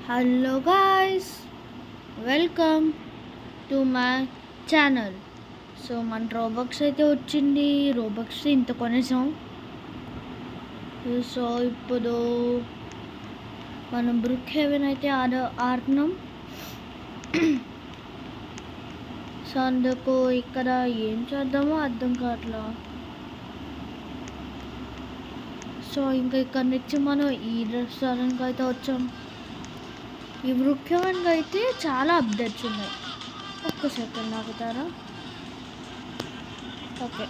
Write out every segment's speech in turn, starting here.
Hello guys, welcome to my channel. So మన రోబక్స్ అయితే వచ్చింది. రోబక్స్ ఇంత కొనేసాం. సో ఇప్పుడు మనం బ్రుక్ హెవెన్ అయితే ఆడుతున్నాం. సో అందుకు ఇక్కడ ఏం చేద్దామో అర్థం కావట్లా. సో ఇంకా ఇక్కడ నుంచి మనం ఈ రెస్టారెంట్కి అయితే వచ్చాం. ఈ బ్రుక్ హెవెన్కి అయితే చాలా అప్డేట్స్ ఉన్నాయి. ఒక్క సెకండ్ ఆగుతారా? ఓకే.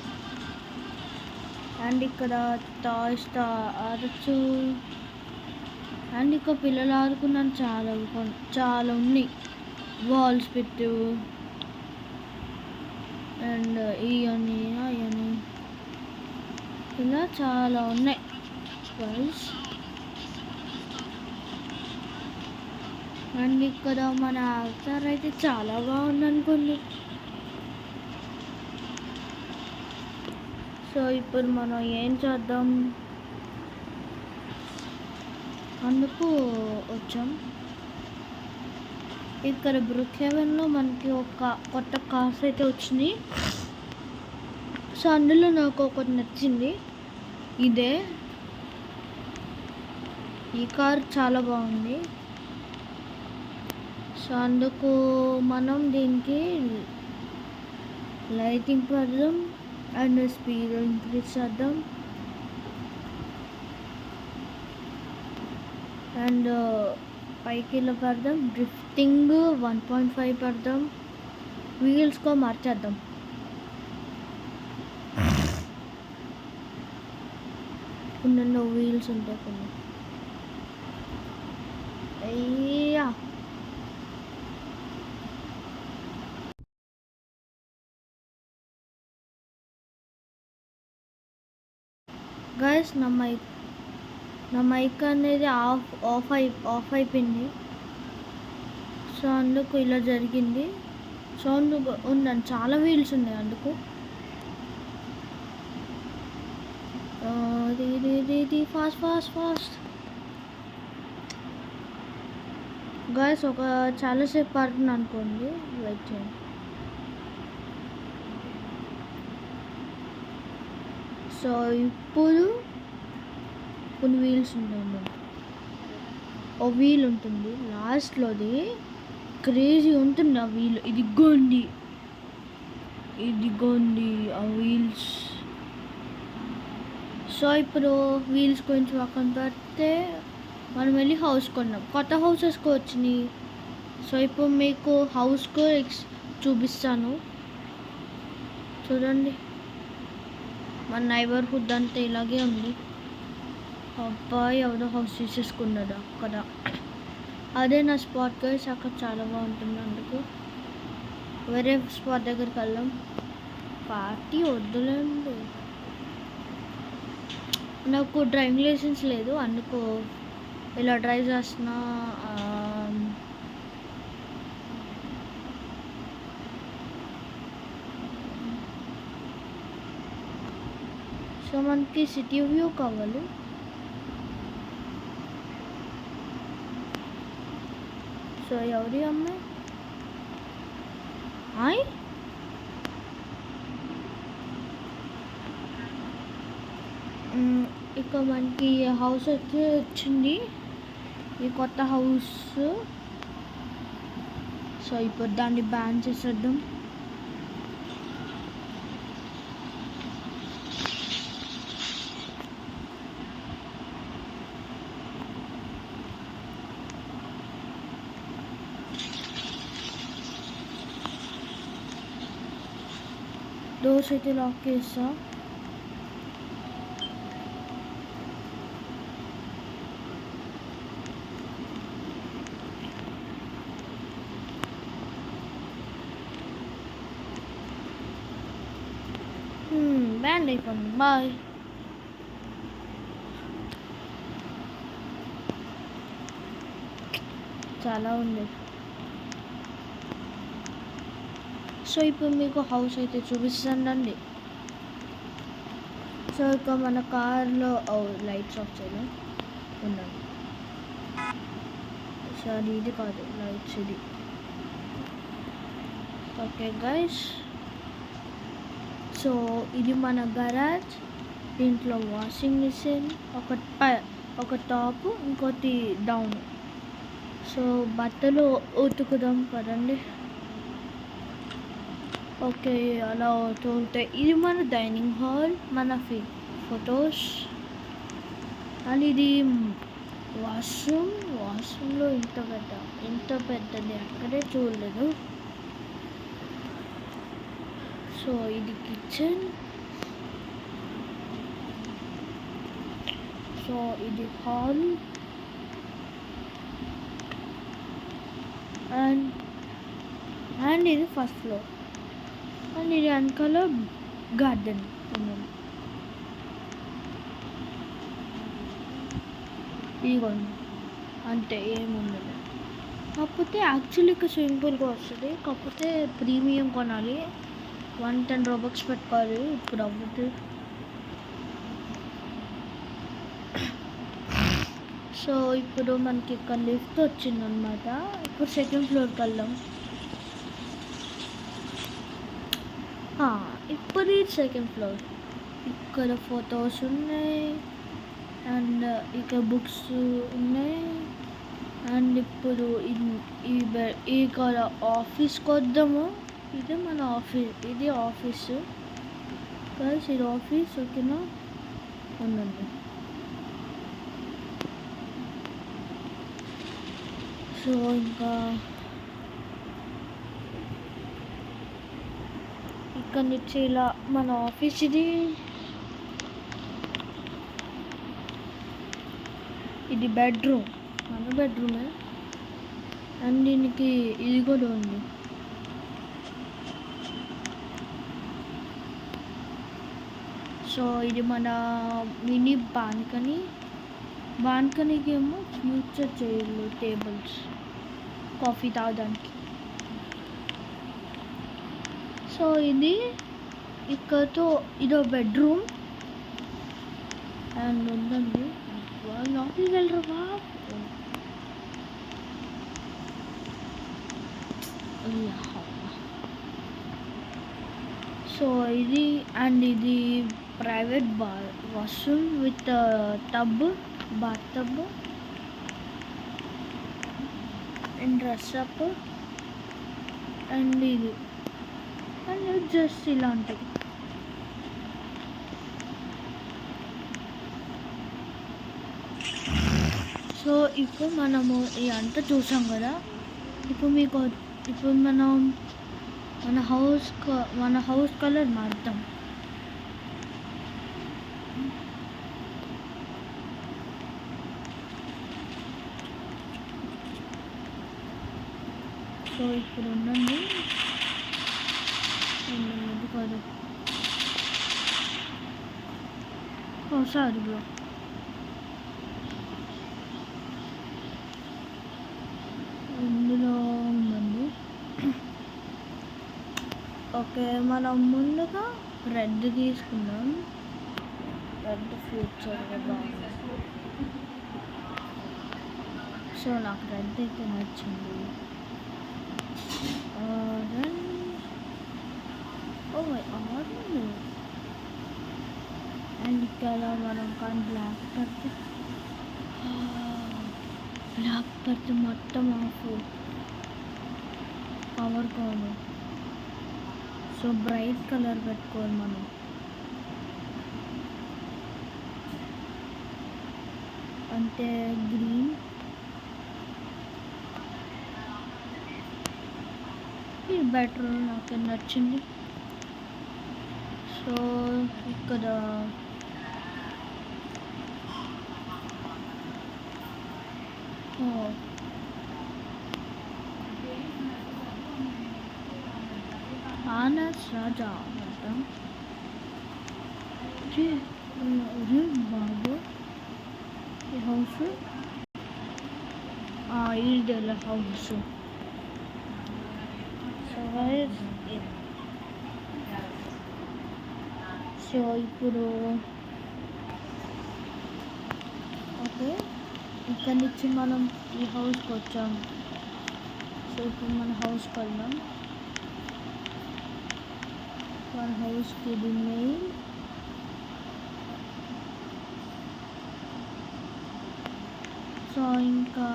అండ్ ఇక్కడ టాయ్స్ ఆడచ్చు. అండ్ ఇక్కడ పిల్లలు ఆడుకున్నాను చాలా ఉన్నాయి. బాల్స్ పెట్టు అండ్ ఇవన్నీ అవన్నీ ఇలా చాలా ఉన్నాయి గైస్. అండ్ ఇక్కడ మన అవతార్ అయితే చాలా బాగుంది అనుకోండి. సో ఇప్పుడు మనం ఏం చేద్దాం అందుకు వచ్చాం. ఇక్కడ బ్రుక్ హెవెన్లో మనకి ఒక కొత్త కార్స్ అయితే వచ్చినాయి. సో అందులో నాకు ఒకటి నచ్చింది. ఇదే ఈ కార్ చాలా బాగుంది. సో అందుకు మనం దీనికి లైటింగ్ పెడదాం అండ్ స్పీడ్ ఇంక్రీజ్ చేద్దాం అండ్ పైకి ఇలా పెడదాం. డ్రిఫ్టింగ్ 1.5 పెడదాం. వీల్స్కో మార్చేద్దాం. కొన్ని వీల్స్ ఉంటాయి కొన్ని. అయ్యా గైస్, నా మైక్ అనేది ఆఫ్ అయిపోయింది. సో అందుకు ఇలా జరిగింది. సౌండ్ ఉందండి, చాలా వీల్స్ ఉన్నాయి అందుకు. ఫాస్ట్ గైస్, చాలాసేపు పడుతుంది అనుకోండి. వెయిట్ చేయండి. సో ఇప్పుడు కొన్ని వీల్స్ ఉంటాయి. ఓ వీల్ ఉంటుంది లాస్ట్లోది, క్రేజీ ఉంటుంది ఆ వీల్. ఇదిగోండి ఆ వీల్స్. సో ఇప్పుడు వీల్స్ కొంచెం పక్కన పెడితే మనం వెళ్ళి హౌస్ కొన్నాం. కొత్త హౌసెస్కి వచ్చినాయి. సో ఇప్పుడు మీకు హౌస్కు చూపిస్తాను, చూడండి. మన నైబర్హుడ్ అంతా ఇలాగే ఉంది. అబ్బాయి ఎవరో హౌస్ తీసేసుకున్నాడు అక్కడ. అదే నా స్పాట్ గైస్, అక్కడ చాలా బాగుంటుంది. అందుకు వేరే స్పాట్ దగ్గరికి వెళ్దాం. పార్టీ వద్దులేండి, నాకు డ్రైవింగ్ లైసెన్స్ లేదు అందుకు ఇలా డ్రైవ్ చేస్తున్నా. సో మనకి సిటీ వ్యూ కావాలి. సో ఎవరి అమ్మాయి ఇక మనకి హౌస్ అయితే వచ్చింది, ఈ కొత్త హౌస్. సో ఇప్పుడు దాన్ని బ్యాన్ చేసేద్దాం. డోర్స్ అయితే లాక్ చేస్తా. బ్యాండ్ అయిపోయింది. బాయ్. చాలా ఉంది. సో ఇప్పుడు మీకు హౌస్ అయితే చూపిస్తానండి. సో ఇక మన కార్లో లైట్స్ ఆఫ్ చేయాలి. ఉండండి. సో సారీ ఇది కాదు, లైట్స్ ఇది. ఓకే గైస్, సో ఇది మన గరాజ్. దీంట్లో వాషింగ్ మిషన్, ఒక టాప్, ఇంకోటి డౌన్. సో బట్టలు ఉతుకుదాం పదండి. ఓకే, అలా అవుతుంటాయి. ఇది మన డైనింగ్ హాల్, మన ఫొటోస్. అండ్ ఇది వాష్రూమ్లో ఇంత పెద్దది అక్కడే చూడలేదు. సో ఇది కిచెన్. సో ఇది హాల్. అండ్ ఇది ఫస్ట్ ఫ్లోర్. అండ్ ఇది వెనకాల గార్డెన్. ఇదిగోండి, అంతే, ఏముండదు. కాకపోతే యాక్చువల్లీ ఇక్కడ స్విమ్మింగ్ పూల్గా వస్తుంది, కాకపోతే ప్రీమియం కొనాలి, 110 రూబక్స్ పెట్టుకోవాలి. ఇప్పుడు అవ్వదు. సో ఇప్పుడు మనకి ఇక్కడ లిఫ్ట్ వచ్చిందనమాట. ఇప్పుడు సెకండ్ ఫ్లోర్కి వెళ్దాం. ఇప్పుడు ఇది సెకండ్ ఫ్లోర్. ఇక్కడ ఫొటోస్ ఉన్నాయి, అండ్ ఇక్కడ బుక్స్ ఉన్నాయి. అండ్ ఇప్పుడు ఇక్కడ ఆఫీస్కి వద్దాము. ఇది మన ఆఫీస్, ఇది ఆఫీసు గైస్, ఇది ఆఫీస్. ఓకేనా, ఉండండి. సో ఇంకా ఇక్కడ నుంచి ఇలా మన ఆఫీస్. ఇది బెడ్రూమ్, మన బెడ్రూమే. అండ్ దీనికి ఇది కూడా ఉంది. సో ఇది మన మినీ బాల్కనీకి ఏమో ఫ్యూచర్ చైర్లు, టేబుల్స్, కాఫీ తాగడానికి. సో ఇది ఇక్కడతో ఇదో బెడ్రూమ్. అండ్ ఉందండి, లోపలికి వెళ్ళరా. సో ఇది private washroom with bath tub and dress up. And ఇది జస్ట్ ఇలాంటివి. సో ఇప్పుడు మనము ఇదంతా చూసాం కదా. ఇప్పుడు మనం మన హౌస్ కలర్ మార్దాం. సో ఇప్పుడు ఉండండి కాదు, సారీ బ్రో. ఇందులో ఉందండి. ఓకే, మనం ముందుగా రెడ్ తీసుకుందాం. రెడ్ ఫ్యూచర్గా బాగుంది. సో నాకు రెడ్ అయితే నచ్చింది. అండ్ ఇక్కడ మనం కానీ బ్లాక్ పడితే మొత్తం ఆఫ్, పవర్ కావాలి. సో బ్రైట్ కలర్ పెట్టుకోవాలి మనం. అంటే గ్రీన్. ఇది బెటర్, నాకు నచ్చింది. సో ఇక్కడ ఆనస్ రాజా అంటాం. బాబు ఈ హౌస్, ఈడెల హౌస్. సో ఇప్పుడు ఓకే, ఇక్కడి నుంచి మనం ఈ హౌస్కి వచ్చాము. సో ఇప్పుడు మన హౌస్కి వెళ్దాం. మన హౌస్కి ఇది మెయిన్. సో ఇంకా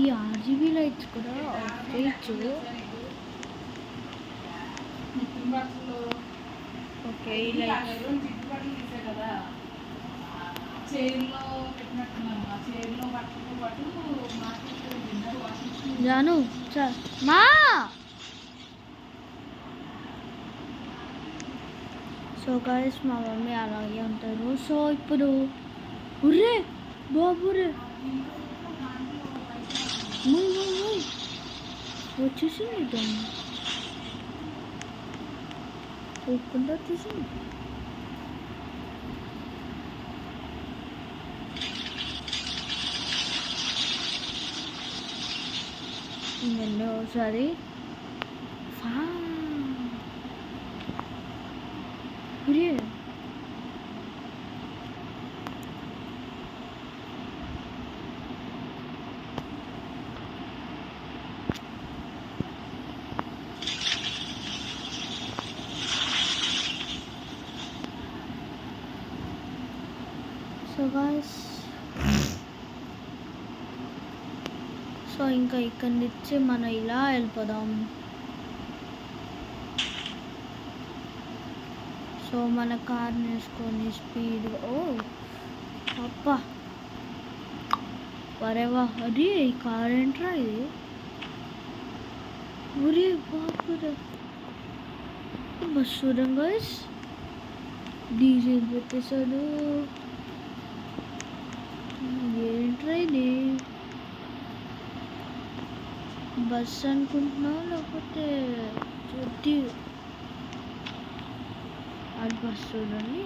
ఈ ఆర్జీబీ లైట్స్ కూడా వేయచ్చు. ఓకే, ఈ లైట్స్ జాను మా సో గైస్ మా మమ్మీ అలాగే ఉంటారు. సో ఇప్పుడు ఉర్రే బాబురే వచ్చేసింది దాన్ని ఒప్పుకుంటూ వచ్చేసింది. ఒకసారి సో గాయ్స్, సో ఇంకా ఇక్కడి నుంచి మనం ఇలా వెళ్ళిపోదాం. సో మన కార్ వేసుకొని స్పీడ్. ఓ అప్పా వరేవా, అది ఈ కార్ ఏంట్రా ఇది? ఒరే బాపురా, బస్ చూడండి గాయ్స్, డీజిల్ పెట్టేశాడు. ఏంట్రా ఇది? బస్ అనుకుంటున్నా లేకపోతే చెట్టి? అది బస్ చూడండి.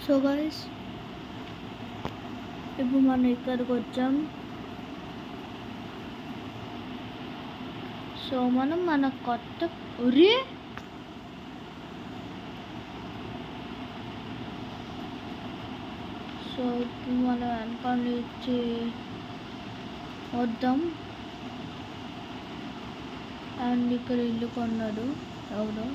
సో గాయ్స్, ఇప్పుడు మనం ఇక్కడికి వచ్చాం. సో మనం మన కొత్త ఉరి సో ఇప్పుడు మనం వెనకాల నుంచి వద్దాం. అండ్ ఇక్కడ ఇల్లు కొన్నాడు ఎవరు?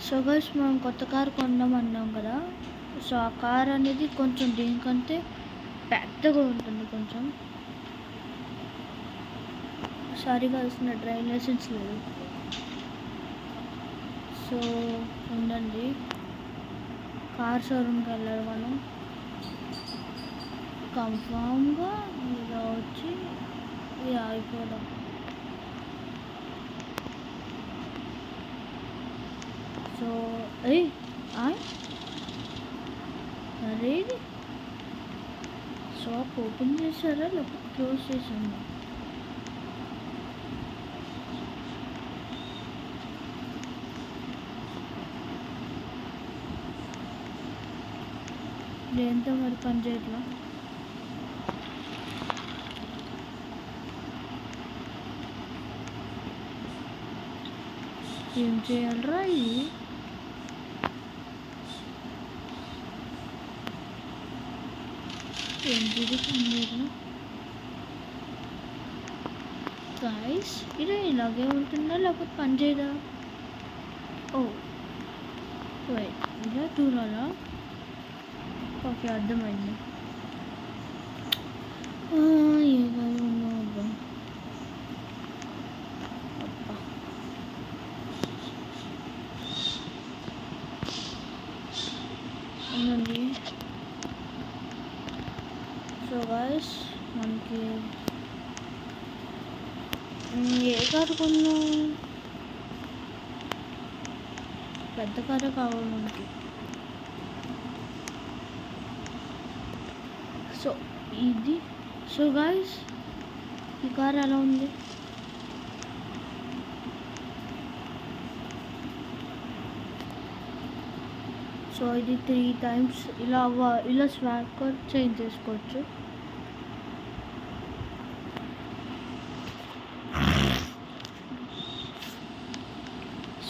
సో గైస్, మనం కొత్త కార్ కొన్నాం అన్నాం కదా. సో ఆ కార్ అనేది కొంచెం దీనికంటే పెద్దగా ఉంటుంది కొంచెం. సారీగా వస్తున్న డ్రైవింగ్ లైసెన్స్ లేదు. సో ఉండండి, కార్ షోరూమ్కి వెళ్ళాలి మనం. కన్ఫామ్గా ఇలా వచ్చి ఇది ఆగిపోదాం. సో అరే, షాప్ ఓపెన్ చేశారా లేకపోతే క్లోజ్ చేసాను? దేంతో మరి పని చేయట్లా? ఏం చేయాలరా ఇది? ఏం జరుగుతుంది గాయ్స్? ఇది ఇలాగే ఉంటుందా లేకపోతే పని చేయదా? ఓ వెయిట్, ఇలా దూరాలా? ఓకే, అర్థమైంది. ఏ కాదు అబ్బా. అవునండి. సో గాయ్స్, మనకి ఏ కారు కొన్నాం? పెద్ద కారే కావాలి మనకి. సో ఇది, సో గాయ్స్, ఈ కార్ ఎలా ఉంది? సో ఇది 3 టైమ్స్ ఇలా స్వాప్ కార్డ్ చేంజ్ చేసుకోవచ్చు.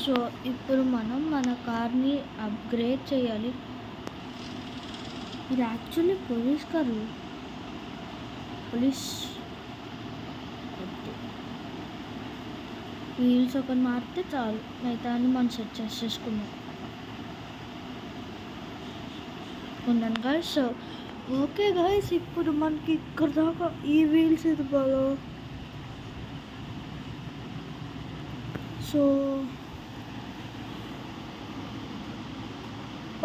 సో ఇప్పుడు మనం మన కార్ని అప్గ్రేడ్ చేయాలి. ఇది actually police car. Police wheels ఒకటి మారితే చాలు, మిగతా అన్ని మనం సెట్ చేసేసుకున్నాం. ఉండండి గైస్. సో ఓకే గైస్, ఇప్పుడు మనకి ఇక్కడ దాకా ఈ వీల్స్ ఇది బాగా. సో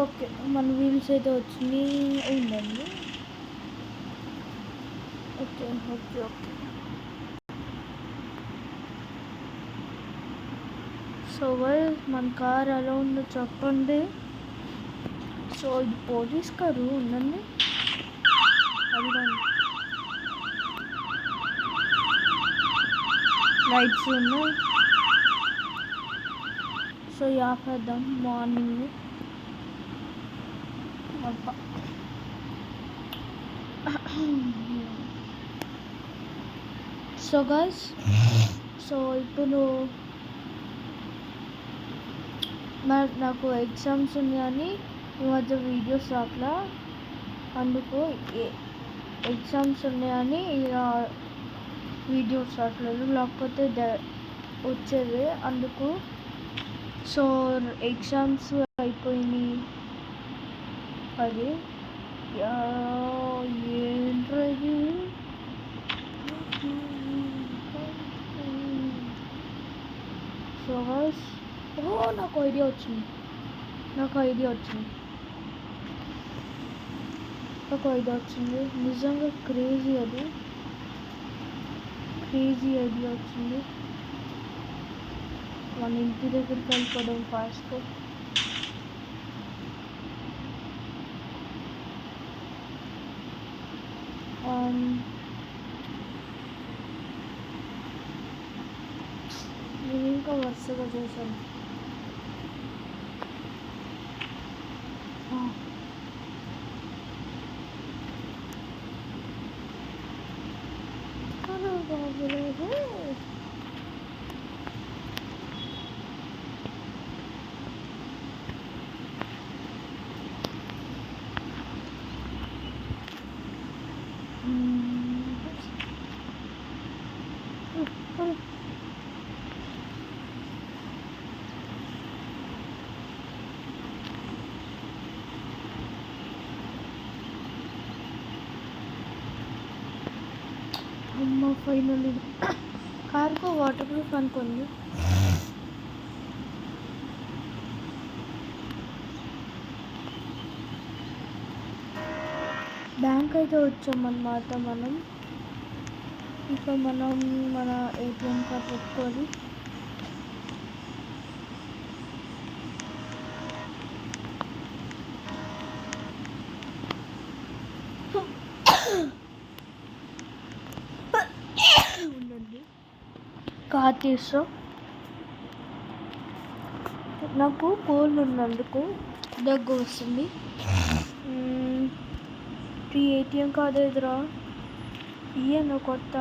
ఓకే, మన వీల్స్ అయితే వచ్చినాయి. ఉండండి. Okay okay okay. So guys, మన కార్ ఎలా ఉందో చెప్పండి. సో ఇది పోలీస్ కారు. ఉండండి, అదిగోండి లైట్స్ ఉన్నాయి. సో ఆపేద్దాం. మార్నింగ్ సో గైస్, సో ఇప్పుడు నాకు ఎగ్జామ్స్ ఉన్నాయని ఈ మధ్య వీడియోస్ రాట్లా. అందుకు ఎగ్జామ్స్ ఉన్నాయని ఇలా వీడియోస్ రావట్లేదు, లేకపోతే వచ్చేది అందుకు. సో ఎగ్జామ్స్ అయిపోయినాయి. అది ఏంటది? సో నాకు ఐడియా వచ్చింది. నిజంగా క్రేజీ ఐడియా వచ్చింది. మన ఇంటి దగ్గరికి వెళ్ళిపోవడం ఫాస్ట్. నేను ఇంకా వరుసగా చేశాను. అమ్మ ఫైనల్లీ కార్కు వాటర్ ప్రూఫ్ అనుకోండి. బ్యాంక్ అయితే వచ్చామన్నమాట మనం. ఇక మనం మన ఏటీఎం కార్డ్ పెట్టుకోవాలి. ఉండండి, కార్డ్ తీసా. నాకు కోల్డ్ ఉన్నందుకు దగ్గు వస్తుంది. ఏటీఎం కార్డ్ ఎదురా ఇయ్యను కొత్త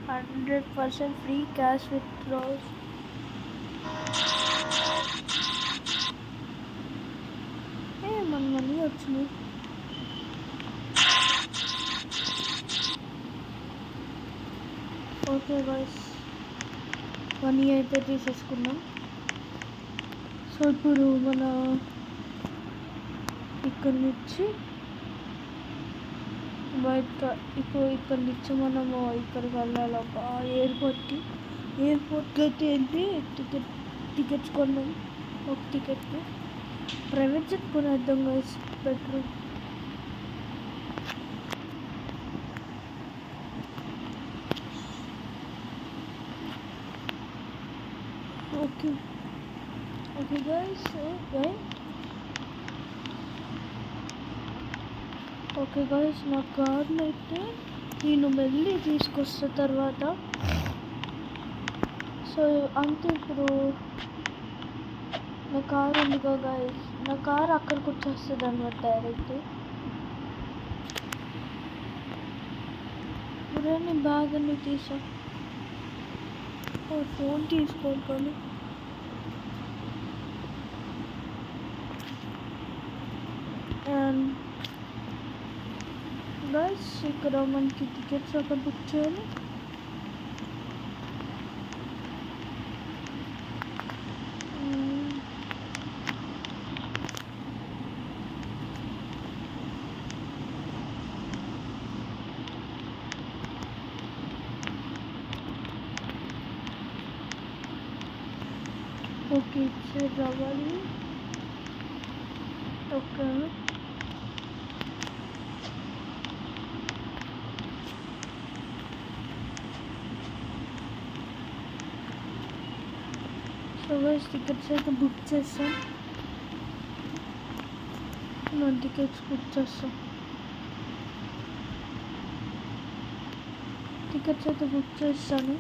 100% ఫ్రీ క్యాష్ విత్డ్రాస్. మన మనీ వచ్చింది. ఓకే గైస్, మనీ అయితే తీసేసుకున్నాం. సో ఇప్పుడు మన ఇక్కడి నుంచి ఇక్కడి నుంచి మనము ఇక్కడికి వెళ్ళాలి. ఎయిర్పోర్ట్కి అయితే వెళ్ళి టికెట్స్ కొన్నాం. ఒక టికెట్కి ప్రైవేట్ జెట్ కొనేద్దాం గైస్, బెటర్. ఓకే గైస్, నా కార్ని అయితే నేను వెళ్ళి తీసుకొస్తా తర్వాత. సో అంతే ఇప్పుడు నా కార్ ఉందిగా గైస్, నా కార్ అక్కడికి వచ్చేస్తుంది అన్నమాట డైరెక్ట్. ఇప్పుడు నేను బ్యాగ్ అన్ని తీసా, ఫోన్ తీసుకోవాలి కానీ అండ్ గైస్ ఇక్కడ మనకి టికెట్స్ అక్కడ బుక్ చేయాలి. ఓకే ఇటు సైడ్ రావాలి. ఓకే సో గైస్ టికెట్స్ అయితే బుక్ చేస్తాం. నేను టికెట్స్ బుక్ చేస్తాం. టికెట్స్ అయితే బుక్ చేస్తాను.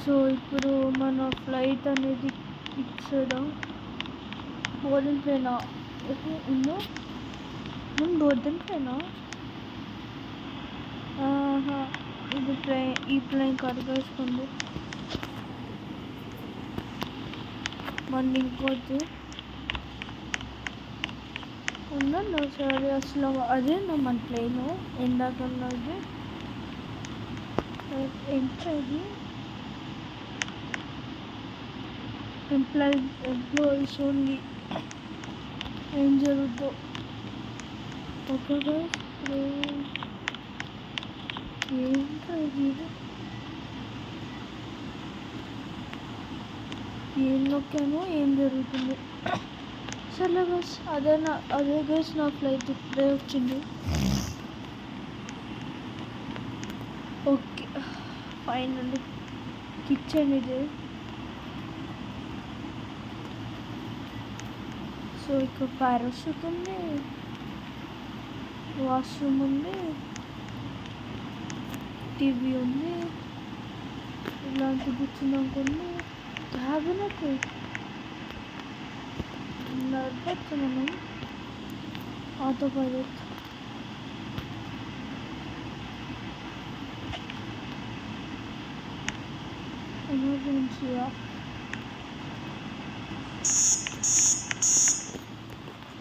సో ఇప్పుడు మన ఫ్లైట్ అనేది ఇచ్చేదా బోర్డింగ్ ట్రైనా ఉందో, మనం బోర్డింగ్ ట్రైనా ఇది ట్రైన్, ఈ ప్లేన్ కడిగేసుకుంది. మళ్ళీ ఇంకోటి ఉందన్నా సరే అసలు అదే మన ప్లేను ఎందాకన్నది ఎంట్రీ ఎంప్లాయీస్ ఓన్లీ. ఏం జరుగుతుందో ఓకే గైస్. ఏంటది ఏం నొక్కానో ఏం జరుగుతుంది. సరే గైస్ అదే గైస్ నా ఫ్లైట్ ఇప్పుడే వచ్చింది. ఓకే ఫైనల్లీ కిచెన్ ఇది. సో ఇక్కడ పారాషూట్ ఉంది, వాష్రూమ్ ఉంది, టీవీ ఉంది, ఇలాంటి కూర్చున్నాకుంది, క్యాబినెట్ నడపచ్చు మనం. ఆటో పైలట్ ఎమర్జెన్సీయా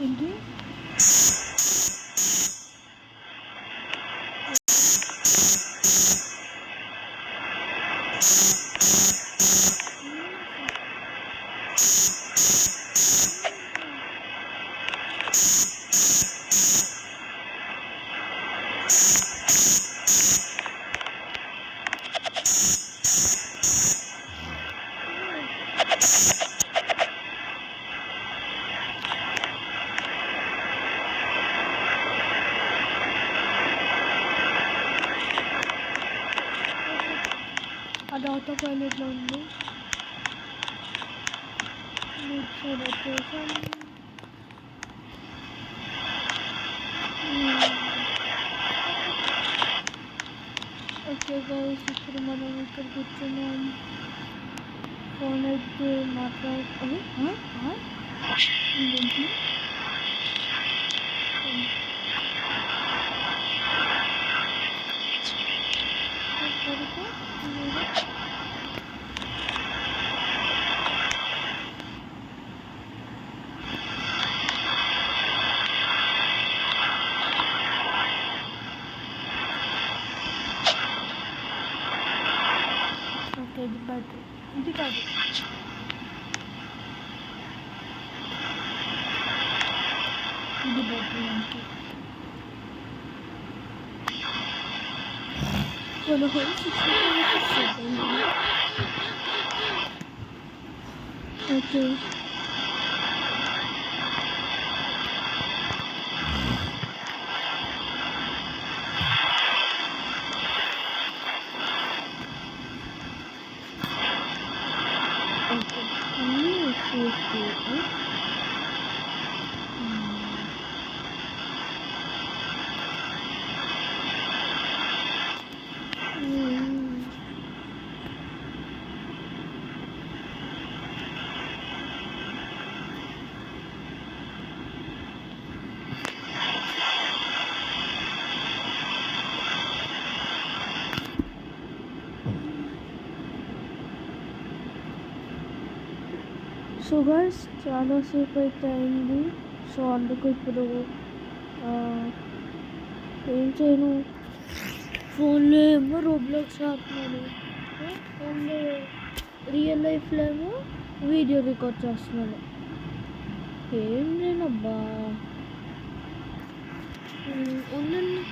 ఏంటి అది ఆటో పైలట్లో ఉంది. ఓకే గైస్ ఇప్పుడు మనం ఇక్కడ కూర్చున్నాం. ఫోన్ అయితే మాట్లాడుతుంది. ఏంటి ఇది బ్యాటరీ, ఇది కాదు. ఇది బ్యాటరీ అంటే ఓకే సో గైస్ చాలాసేపు అయితే అయింది. సో అందుకు ఇప్పుడు ఏం చేయను, ఫోన్లో ఏమో రోబ్లాక్స్ ఆడుతున్నాను, ఫోన్లో రియల్ లైఫ్లో ఏమో వీడియో రికార్డ్ చేస్తున్నాను. ఏం లేనబ్బా, ఉండండి.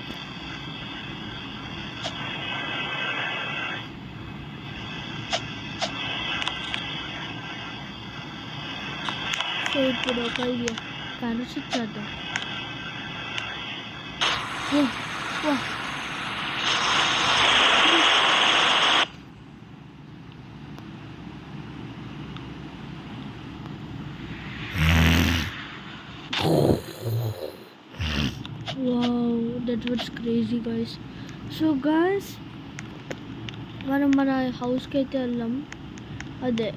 సో ఇప్పుడు ఒక ఐడియా, పారాషూట్ చేద్దాం. వా wow, that was crazy guys. So guys మనం మన హౌస్కి అయితే వెళ్ళాం. అదే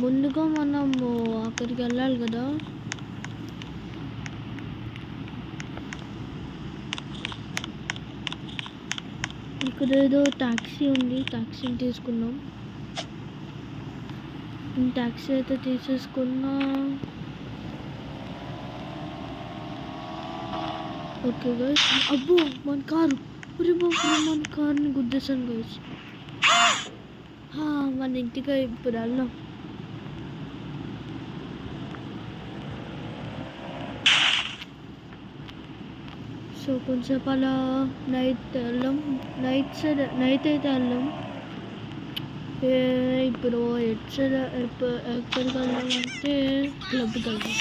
ముందుగా మనము అక్కడికి వెళ్ళాలి కదా. ఇక్కడ ఏదో ట్యాక్సీ ఉంది, ట్యాక్సీని తీసుకున్నాం. ట్యాక్సీ అయితే తీసేసుకున్నా. ఓకే గైస్, అబ్బో మన కారు, మన కార్ని గుద్దేశాను గైస్. మన ఇంటికి ఇప్పుడు వెళ్దాం. సో కొంచెంసేపు అలా నైట్ అయితే వెళ్ళాం. ఇప్పుడు ఎక్కడికి వెళ్దామంటే క్లబ్కి వెళ్దాం.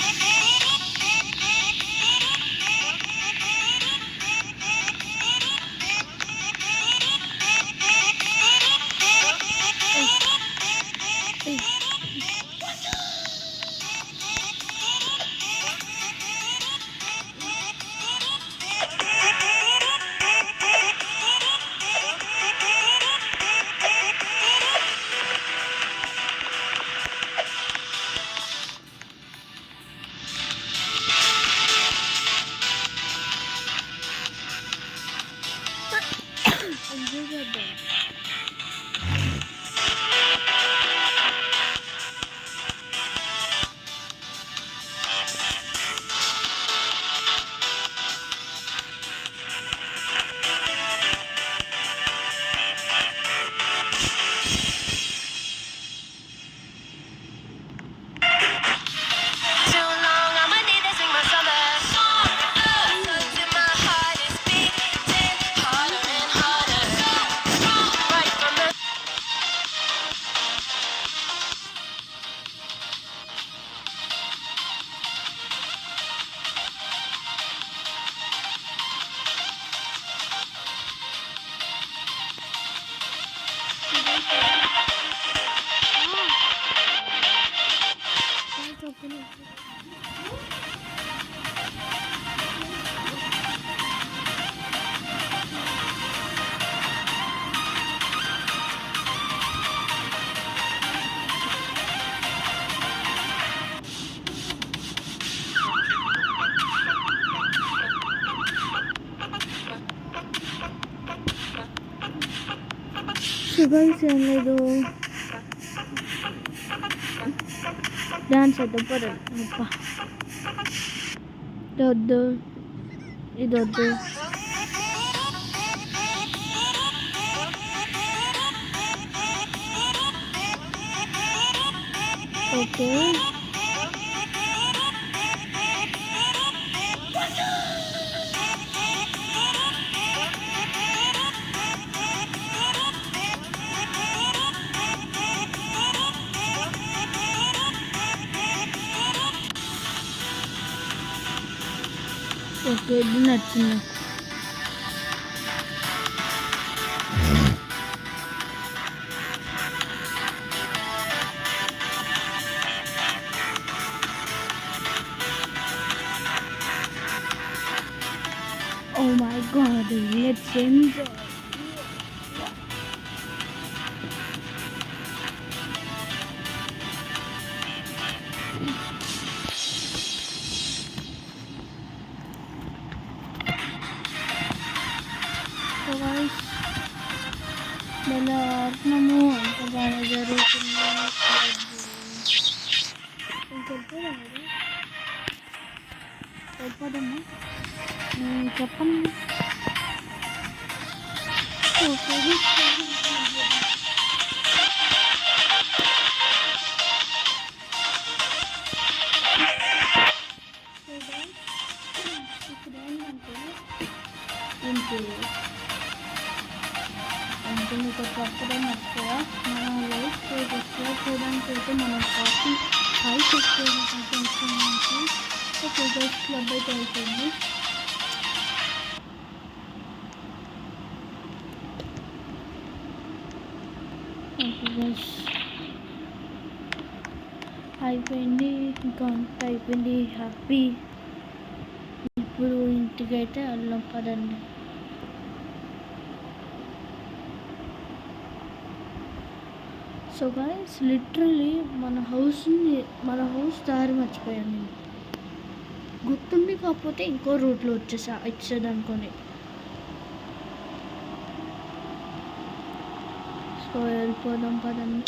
గైస్ ఏం లేదు, డాన్స్ అయితే పడండి. అబ్బా ఇదొద్దు, ఇదొద్దు. ఓకే ఓకే, ఇది నచ్చింది నాకు. Oh my god, let's enjoy. So guys, మన ఆత్మము అంత బాగా జరుగుతుంది. వెళ్ళిపోదమ్మా చెప్పండి. ఓకే ఇప్పుడు ఏంటంటే అంటే మీకు చెప్పడం మర్చిపోయా, మన లైఫ్ స్టేటస్లో చూడడానికి అయితే మనం 45 వస్తుంది. ఫోటోస్ క్లబ్ అయితే అవుతుంది. అయిపోయింది, ఇంకా అంతా అయిపోయింది. హ్యాపీ. ఇప్పుడు ఇంటికైతే వెళ్ళం పదండి. సో గైస్ లిటరలీ మన హౌస్ దారి మర్చిపోయాను నేను. గుర్తుంది, కాకపోతే ఇంకో రూట్లో ఇచ్చేదనుకొని. సో వెళ్ళిపోదాం పదండి.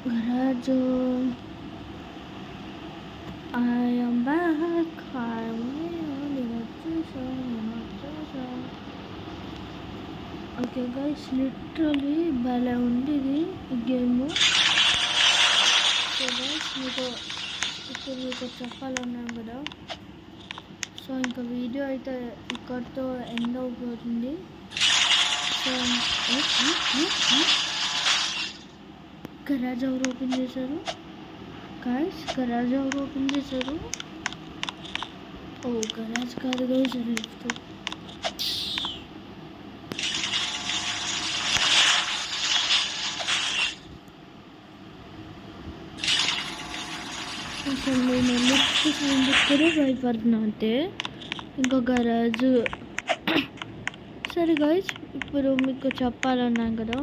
Garage I am back. Okay guys literally భలే ఉంది ఈ గేమ్. సో గైస్ మీకు చెప్పాలన్నాను కదా. సో ఇంకా వీడియో అయితే ఇక్కడితో ఎండ్ అవుతుంది. సో గరాజ్ ఎవరు ఓపెన్ చేశారు గైస్? గరాజ్ ఎవరు ఓపెన్ చేశారు? ఓ గరాజ్ కాదు గైస్, లిఫ్ట్. అసలు నేను లిఫ్ట్ సౌండ్ ఇక్కడే భయపడుతున్నా అంతే, ఇంకా గరాజ్. సరే గైస్ ఇప్పుడు మీకు చెప్పాలన్నాను కదా.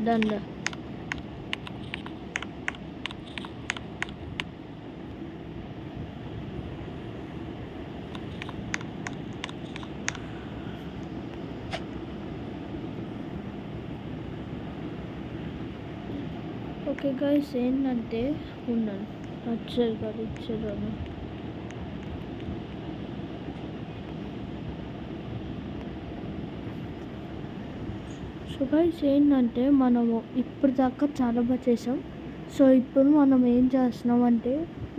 దండ ఓకే గైస్ ఏంటంటే ఉన్నాను వచ్చేది కాదు ఇచ్చేదాన్ని. సో గైస్ ఏంటంటే మనము ఇప్పుడు దాకా చాలా బాగా చేసాం. సో ఇప్పుడు మనం ఏం చేస్తున్నాం అంటే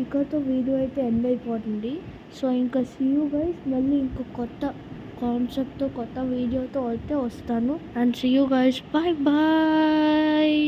ఇక్కడతో వీడియో అయితే ఎండ్ అయిపోతుంది. సో ఇంకా సీ యూ గైస్, మళ్ళీ ఇంకో కొత్త కాన్సెప్ట్తో కొత్త వీడియోతో అయితే వస్తాను. And see you guys, bye bye.